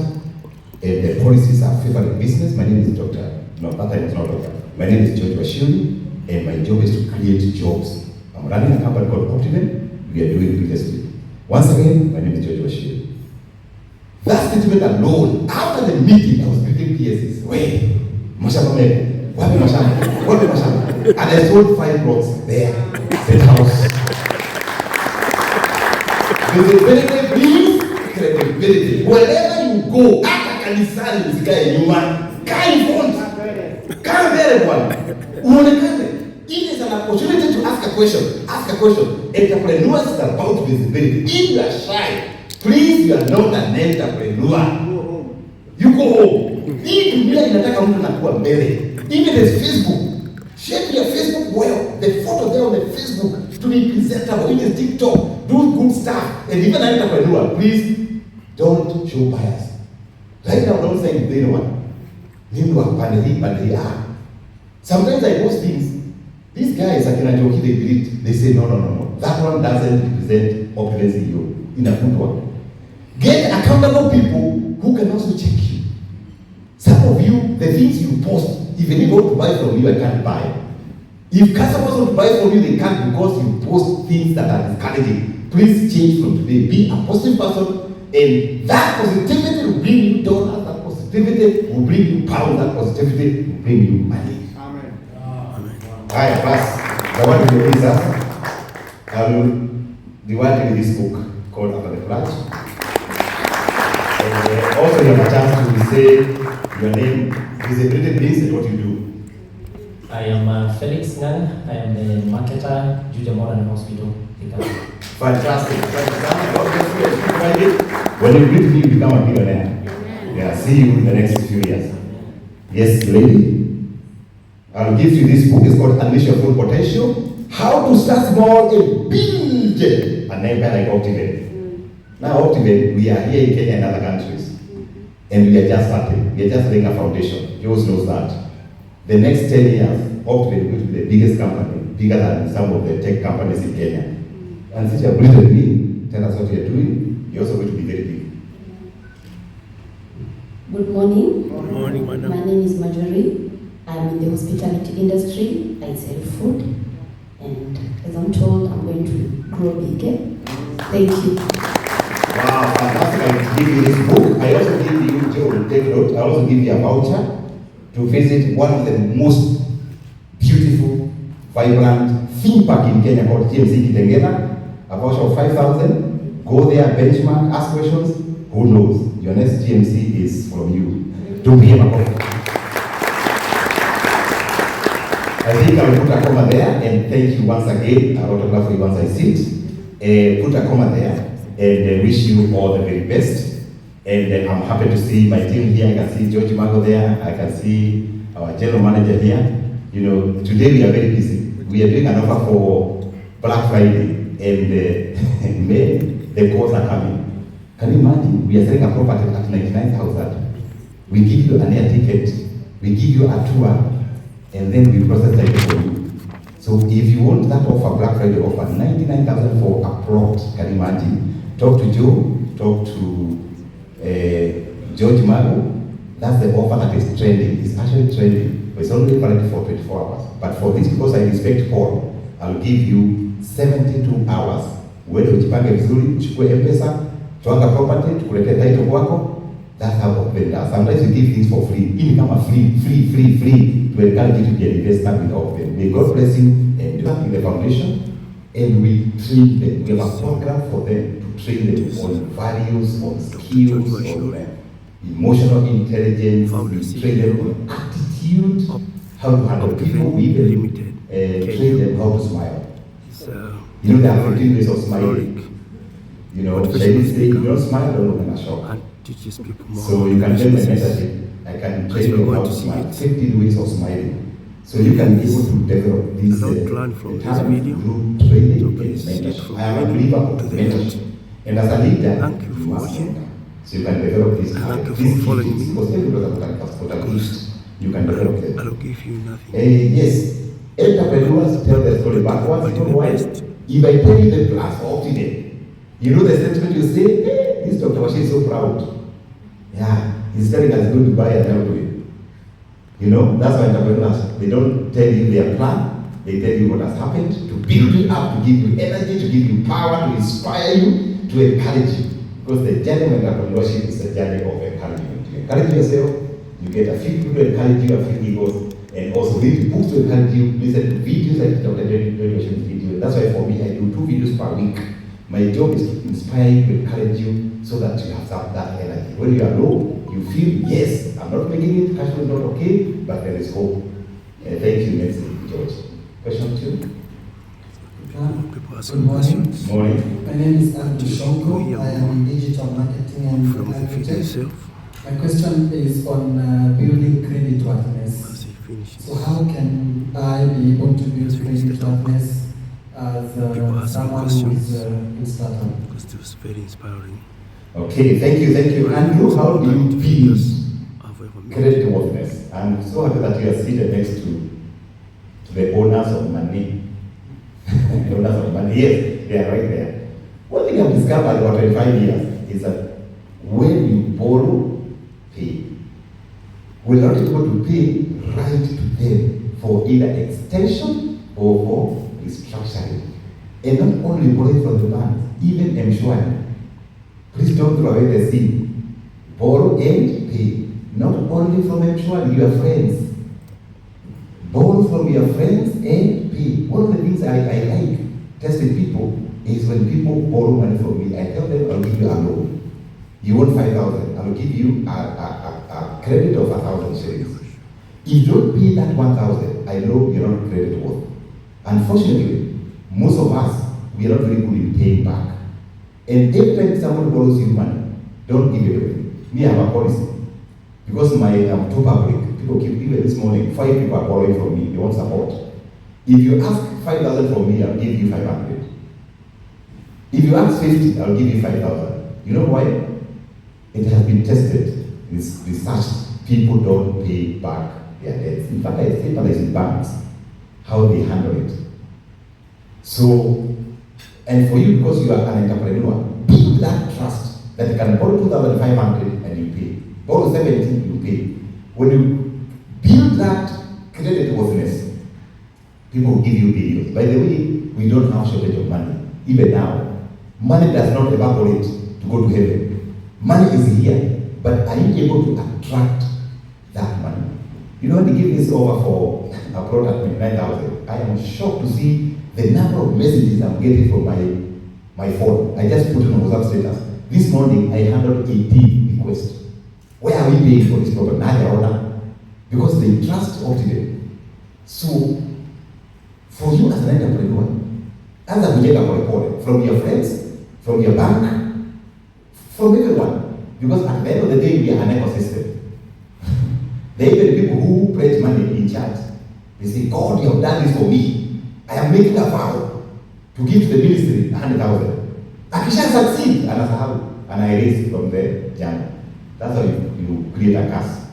And the policies are favoring business. My name is Dr. No, that time is not Dr. My name is George Wachiuri, and my job is to create jobs. I'm running a company called Optiven. We are doing previously. Once again, my name is George Wachiuri. That statement alone, after the meeting, I was greeting PSs. Wait, Mashamba Mego, Wapi Mashamba, Wapi Mashamba. And I sold 5 plots there, state house. Credibility, credibility. Wherever you go, hata kanisani usikae nyuma, kaa in front. Kaa mbele bwana. Uonekane. It is an opportunity to ask a question. Ask a question. Entrepreneurs is about visibility. If you are shy, please, you are not an entrepreneur. You go home. Hii dunia inataka mtu anakuwa mbele. If it is Facebook, shape your Facebook well. The photo there on the Facebook to be presentable. If it is TikTok, do good stuff. And even an entrepreneur, please don't show bias. Right now, don't say you know what. Sometimes I post things. These guys are going to they delete. They say no. That one doesn't represent Optiven CEO in a good one. Get accountable people who can also check you. Some of you, the things you post, if you want to buy from you, I can't buy. If customers want to buy from you, they can't because you post things that are discouraging. Please change from today. Be a positive person, and that positivity will bring you dollars. That positivity will bring you power. That positivity will bring you money. Amen. Hi, class. The one who is I will reward you with this book called After the Flash. And also you have a chance to say your name, visibility, please, and what you do. I am Felix Ngan. I am the marketer, Juja Modern Hospital. Fantastic. When you greet me, you become a millionaire. Yeah, see you in the next few years. Yes, lady. I'll give you this book. It's called Unleash Your Full Potential. How to start small and build an empire like Optiven. Now, Optiven, we are here in Kenya and other countries. And we are just starting. We are just laying a foundation. Yours knows that. The next 10 years, Optiven will be the biggest company, bigger than some of the tech companies in Kenya. And since you have greeted me, tell us what you are doing, you're also going to be very big. Good morning. Good morning, madam. My name is Wachiuri. I'm in the hospitality industry. I sell food. And as I'm told, I'm going to grow big. Thank you. Wow, fantastic. I give you this book. I also give you, Joe, take note, I also give you a voucher to visit one of the most beautiful, vibrant theme park in Kenya called GMC Kitengela. A voucher of 5,000. Go there, benchmark, ask questions. Who knows? Your next GMC is from you. Don't be a coffee. I think I will put a comma there and thank you once again. I'll autograph you once I sit. Put a comma there and wish you all the very best. And I'm happy to see my team here. I can see George Mago there. I can see our general manager here. You know, today we are very busy. We are doing an offer for Black Friday. And May, the calls are coming. Can you imagine? We are selling a property at 99,000. We give you an air ticket, we give you a tour, and then we process title for you. So if you want that offer, Black Friday offer, 99,000 for a plot, can you imagine? Talk to Joe, talk to George Mago. That's the offer that is trending. It's actually trending, but it's only valid for 24 hours. But for this, because I respect Paul, I'll give you 72 hours. Uende ujipange vizuri, uchukue M-Pesa, tuanga property, tukulete title kwako. That's how Optiven does. Sometimes we give things for free. Hii kama free to encourage you to get invested with Optiven. May God bless you and do in the foundation. And we train them. We have a program for them to train them on values, on skills, on emotional intelligence. We train them on attitude, how to handle people. We even train them how to smile. You know, there are 15 ways of smiling. You know, Chinese say, you don't smile, don't look in a shock. So you can tell the message, I can As train we're you going how to to see smile. it. 15 weeks of smiling. So you can be able to develop this A lot to learn from this talent video. through training So and please see it mentorship. from I am a beginning believer to of the end. mentorship. And as a leader, Thank you for must watching. mentor. So you can develop this And thank talent, you these for following gifts. me. Because everybody has got a gift. You can develop them. I'll give you nothing. Yes, entrepreneurs tell their story backwards. You know why? If I tell you the plans for Optiven, you know the sentiment you say, hey, this Dr. Wachiuri is so proud. Yeah, he's telling us go to buy an airplane. You know, that's why entrepreneurs, they don't tell you their plan, they tell you what has happened, to build you up, to give you energy, to give you power, to inspire you, to encourage you. Because the journey of entrepreneurship is a journey of encouragement. You encourage yourself, you get a few people to encourage you, a few egos, and also read books to encourage you, listen to videos like Dr. Washiuri's video. That's why for me, I do 2 videos per week. My job is to inspire you, to encourage you, so that you have that energy. When you are low, you feel, yes, I'm not making it, cash flow is not okay, but there is hope. Thank you, Nancy, George. Question 2? People ask Good morning. questions. Morning. My name is Andrew Shonko. I am in digital marketing and From the video architect. itself, My question is on building credit worthiness. as he finishes. So how can I be able to build credit worthiness People as ask me someone who questions. is in startup? Because it was very inspiring. Okay, thank you. Andrew, how do you build I've ever met. credit worthiness? I'm so happy that you are seated next to the owners of money. The owners of money, yes, they are right there. One thing I've discovered over 25 years is that when you borrow, pay. We're not able to pay right to them for either extension or for restructuring. And not only borrowing from the bank, even M-Shwari. Please don't throw away the seed. Borrow and pay. Not only from M-Shwari, your friends. Borrow from your friends and pay. One of the things I like testing people is when people borrow money from me, I tell them I'll give you a loan. You want 5,000, I'll give you a credit of 1,000 shillings. If you don't pay that 1,000, I know you're not credit worth. Unfortunately, most of us, we are not very good in paying back. And every time someone borrows you money, don't give it away. Me, I have a policy. Because I'm too public, people keep, even this morning, 5 people are borrowing from me, they want support. If you ask 5,000 from me, I'll give you 500. If you ask 50, I'll give you 5,000. You know why? It has been tested, it's researched, people don't pay back their debts. In fact, I say that in banks, how they handle it. So, and for you, because you are an entrepreneur, build that trust that you can borrow 2,500 and you pay. Borrow 17, you pay. When you build that credit worthiness, people will give you billions. By the way, we don't have shortage of money. Even now, money does not evaporate to go to heaven. Money is here, but are you able to attract that money? You know, when they give this over for a product at 9,000, I am shocked to see the number of messages I'm getting from my phone. I just put it on WhatsApp status. This morning, I handled 18 requests. Where are we paying for this product? Because they trust Optiven. So, for you as an entrepreneur, anza kujenga polepole from your friends, from your bank, from everyone. Because at the end of the day, we are an ecosystem. There are even people who pledge money in church. They say, God, you have done this for me. I am making a vow to give to the ministry 100,000. Akisha succeed, anasahau, and I erase from the journal. That's how you create a curse.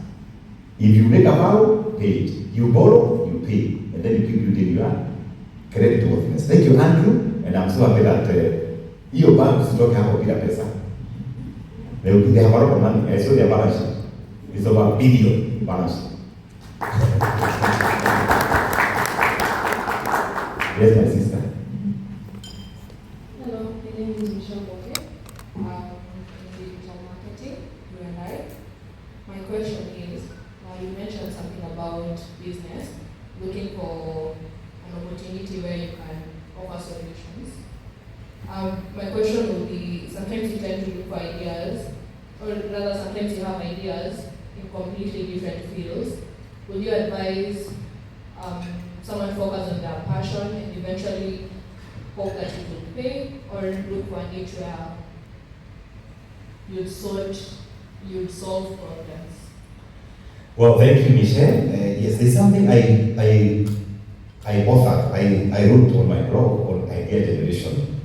If you make a vow, pay it. You borrow, you pay. And then you keep building your credit worthiness. Thank you, Andrew. And I'm so happy that your bank is talking about bila pesa. They have a lot of money. I saw their balance sheet. It's over $1 billion balance sheet. Yes, my sister. Hello, my name is Michelle Boke. I'm in digital marketing, U&I. My question is, you mentioned something about business, looking for an opportunity where you can offer solutions. My question would be, sometimes you tend to look for ideas, or rather sometimes you have ideas in completely different fields. Would you advise someone focus on their passion and eventually hope that it will pay, or look for a niche where you'd solve problems? Well, thank you, Michelle. Yes, there's something I authored, I wrote on my blog on idea generation,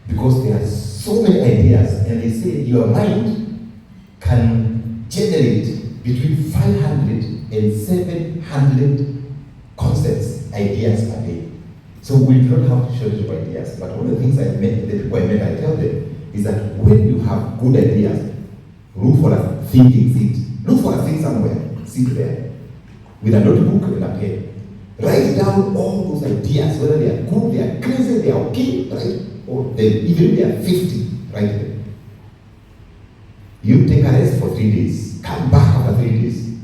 because there are so many ideas, and they say your mind can generate between 500 and 700 concepts, ideas per day. So we don't have to shortage of ideas, but one of the things I met, the people I met, I tell them, is that when you have good ideas, look for a thinking seat. Look for a seat somewhere, sit there, with a notebook and a pen. Write down all those ideas, whether they are good, they are crazy, they are okay, right? Or even if they are 50, write them. You take a rest for 3 days, come back after 3 days.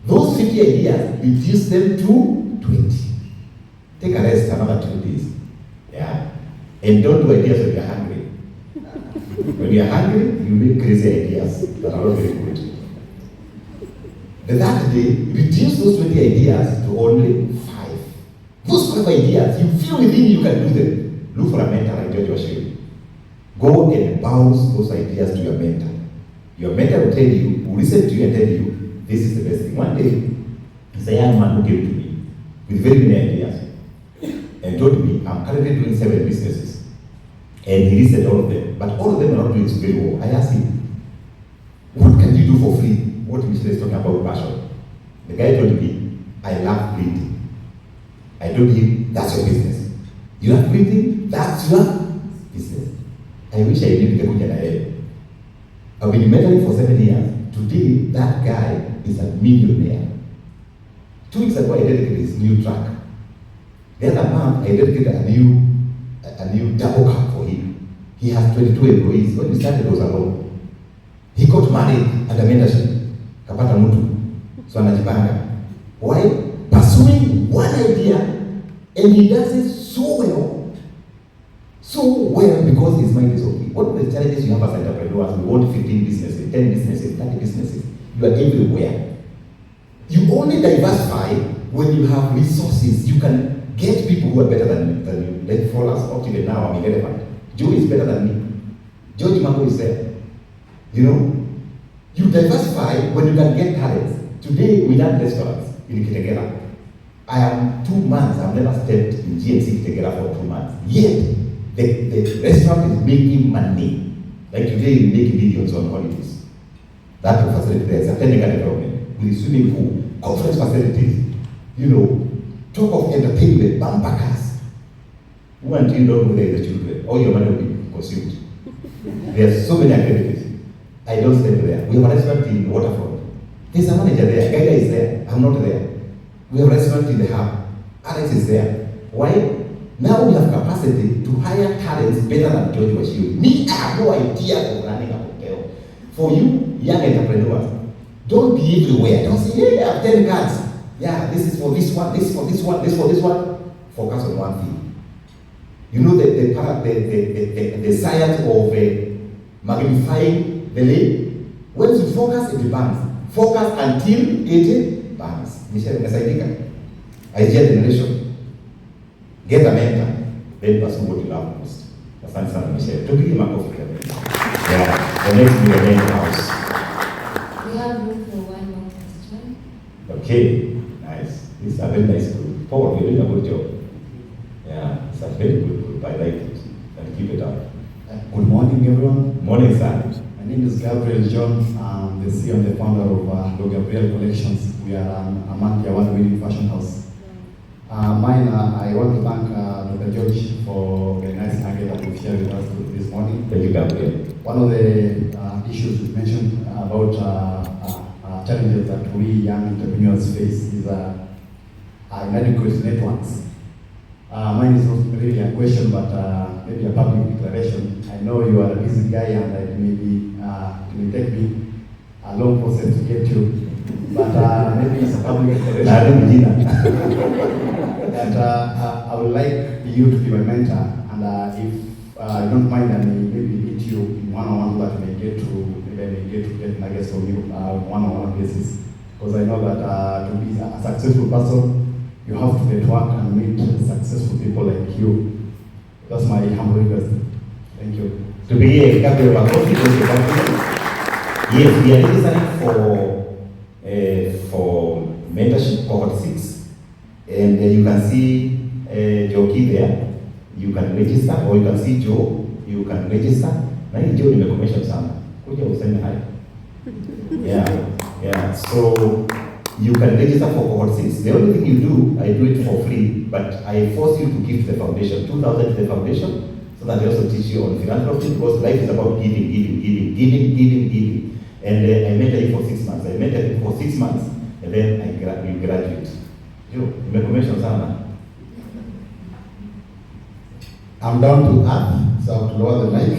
Those 50 ideas, reduce them to 20. Take a rest another 2 days. Yeah? And don't do ideas when you're hungry. When you're hungry, you make crazy ideas that are not very good. The third day, reduce those 20 ideas to only 5. Those 5 ideas, you feel within you can do them. Look for a mentor like Wachiuri. Go and bounce those ideas to your mentor. Your mentor will tell you, will listen to you and tell you, this is the best thing. One day, there's a young man who came to me with very many ideas and told me, I'm currently doing 7 businesses. And he listed all of them, but all of them are not doing so very well. I asked him, what can you do for free? What Michelle is talking about passion. The guy told me, I love printing. I told him, that's your business. You love printing, that's your business. I wish I knew Kekuja na yeye. I've been mentoring for 7 years. Today, that guy is a millionaire. 2 weeks ago, I dedicated his new truck. The other month, I dedicated a new double cab for him. He has 22 employees. When we started, he was alone. He got married under mentorship. Kapata mtu. So anajipanga. Why? Pursuing one idea, and he does it so well. So well because his mind is okay. What are the challenges you have as entrepreneurs? We want 15 businesses, 10 businesses, 30 businesses. You are everywhere. You only diversify when you have resources. You can get people who are better than you. Like for us, Optiven now, I'm irrelevant. Joe is better than me. George Mango is there. You know? You diversify when you can get talents. Today, we have restaurants in Kitengela. I am 2 months, I've never stepped in GMC Kitengela for 2 months. Yet, the restaurant is making money. Like today, you make millions on holidays. That facility there is a technical development with swimming pool, conference facilities, you know, talk of entertainment, bumper cars. Who until you don't know there is the children, all your money will be consumed. There are so many activities. I don't stay there. We have a restaurant in Waterfront. There's a manager there. Gaga is there. I'm not there. We have a restaurant in the hub. Alex is there. Why? Now we have capacity to hire talents better than George Wachiuri. Me, I have no idea of running a hotel. For you, young entrepreneurs, don't be everywhere. Don't say, hey, I have 10 cards. Yeah, this is for this one, this for this one, this for this one. Focus on one thing. You know the science of magnifying the lane. Once you focus, it burns. Focus until it burns. Michelle, umesaidika? Idea generation. Get a mentor. Then pursue what you love most. Asante sana Michelle. Tupige makofi kwa Michelle. Yeah, the next millionaire in the house. We have room for one more question. Okay, nice. It's a very nice group. Paul, you're doing a good job. Yeah, it's a very good group. I like it. And keep it up. Good morning, everyone. Morning, sir. My name is Gabriel John. I'm the CEO and the founder of the Gabriel Collections. We are among the award-winning fashion house. I want to thank Dr. George for organizing a that we shared with us this morning. Thank you, Gabriel. One of the issues we mentioned about challenges that we young entrepreneurs face is inadequate networks. Mine is not really a question, but maybe a public declaration. I know you are a busy guy, and it may take me a long process to get you, but maybe it's a public declaration. But I would like you to be my mentor, and if you don't mind, I may maybe meet you in one-on-one, but I may get to get nuggets from you on one-on-one basis, because I know that to be a successful person, you have to network and meet successful people like you. That's my humble request. Thank you. To be a couple of yes, we are listening for And you can see Joki there, you can register, or you can see Joe, you can register. Na hii Joe nimekomesha sana. Kuja useme hai. Yeah. So you can register for cohort 6. The only thing you do, I do it for free, but I force you to give to the foundation, 2,000 to the foundation, so that they also teach you on philanthropy, because life is about giving. And I mentor you for 6 months. I mentor you for 6 months, and then you graduate. Joe, nimekomesha sana. I'm down to earth, so I have to lower the mic.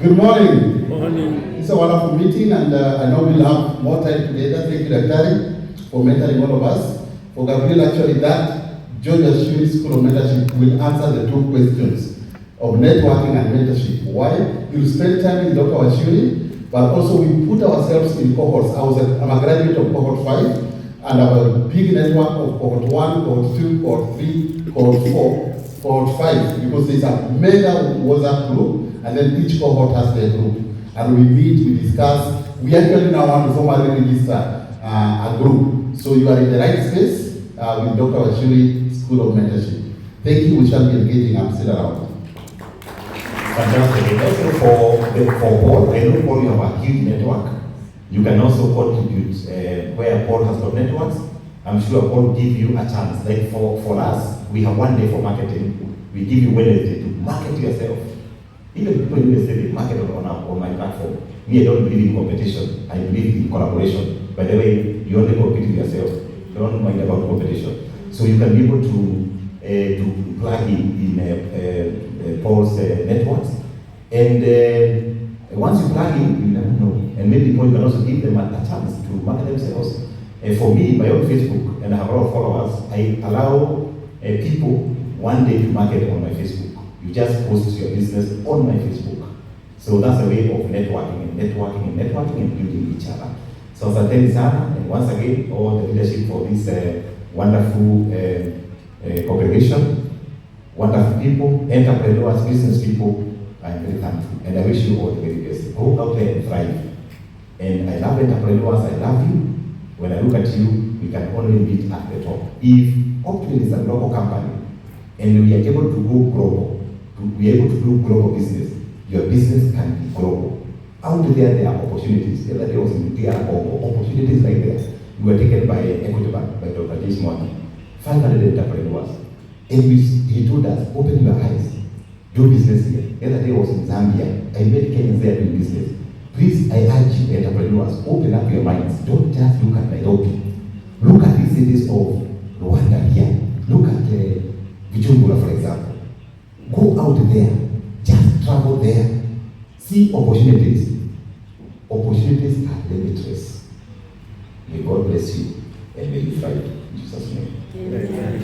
Good morning. Morning. It's a wonderful meeting, and I know we'll have more time together. Thank you, Daktari, for mentoring all of us. For Gabriel, actually, that George Wachiuri School of Mentorship will answer the 2 questions of networking and mentorship. Why? You'll spend time with Dr. Wachiuri, but also we put ourselves in cohorts. I'm a graduate of cohort 5, and I have a big network of cohort 1, cohort 2, cohort 3, cohort 4, cohort 5, because there's a mega WhatsApp group, and then each cohort has their group. And we meet, we discuss. We actually now want to formally register a group. So you are in the right space with Dr. Wachiuri School of Mentorship. Thank you. We shall be engaging. I'm still around. Fantastic. Also for Paul, I know Paul, you have a huge network. You can also contribute where Paul has got networks. I'm sure Paul will give you a chance. Like for us, we have 1 day for marketing. We give you Wednesday to market yourself. Even people in the city market on my platform. Me, I don't believe in competition. I believe in collaboration. By the way, you only compete with yourself. Don't mind about competition. So you can be able to plug in Paul's networks. And once you plug in, you never know. And maybe Paul can also give them a chance to market themselves. For me, my own Facebook, and I have a lot of followers, I allow people 1 day to market on my Facebook. You just post your business on my Facebook. So that's a way of networking and building each other. So asanteni sana, and once again, all the leadership for this wonderful congregation, wonderful people, entrepreneurs, business people. I'm very thankful, and I wish you all the very best. Go out there and thrive. And I love entrepreneurs, I love you. When I look at you, we can only meet at the top. If Optiven is a global company, and we are able to go global, to be able to do global business, your business can be global. Out there are opportunities. The other day was in DR opportunities like that. We were taken by Equity Bank, by Dr. James Money, 500 entrepreneurs. And he told us, open your eyes, do business here. The other day was in Zambia. I met Kenyans there doing business. Please, I urge you, entrepreneurs, open up your minds. Don't just look at Nairobi. Look at the cities of Rwanda here. Look at Bujumbura, for example. Go out there, just travel there, see opportunities. Opportunities are limitless. May God bless you and may you thrive in Jesus' name. Amen.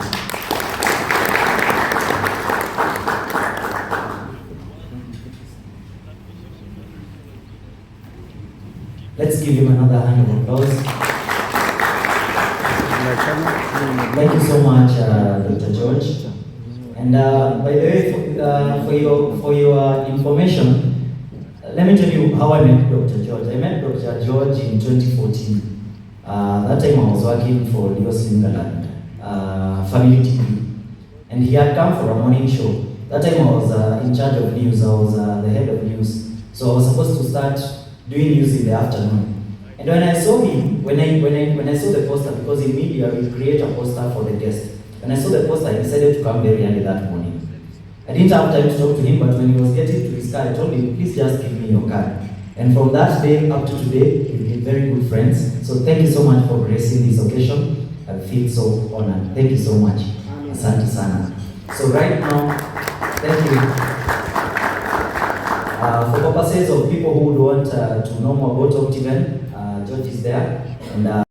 Let's give him another hand of applause. Thank you so much, Dr. George. And by the way, for your information, let me tell you how I met Dr. George. I met Dr. George in 2014. That time I was working for Lagos England, Family TV. And he had come for a morning show. That time I was in charge of news. I was the head of news. So I was supposed to start doing news in the afternoon. And when I saw him, when I saw the poster, because in media we create a poster for the guest. When I saw the poster, I decided to come very early that morning. I didn't have time to talk to him, but when he was getting to his car, I told him, please just give me your card. And from that day up to today, we've been very good friends. So thank you so much for gracing this occasion. I feel so honored. Thank you so much. Asante sana. So right now, thank you. For purposes of people who would want to know more about Optiven, George is there. And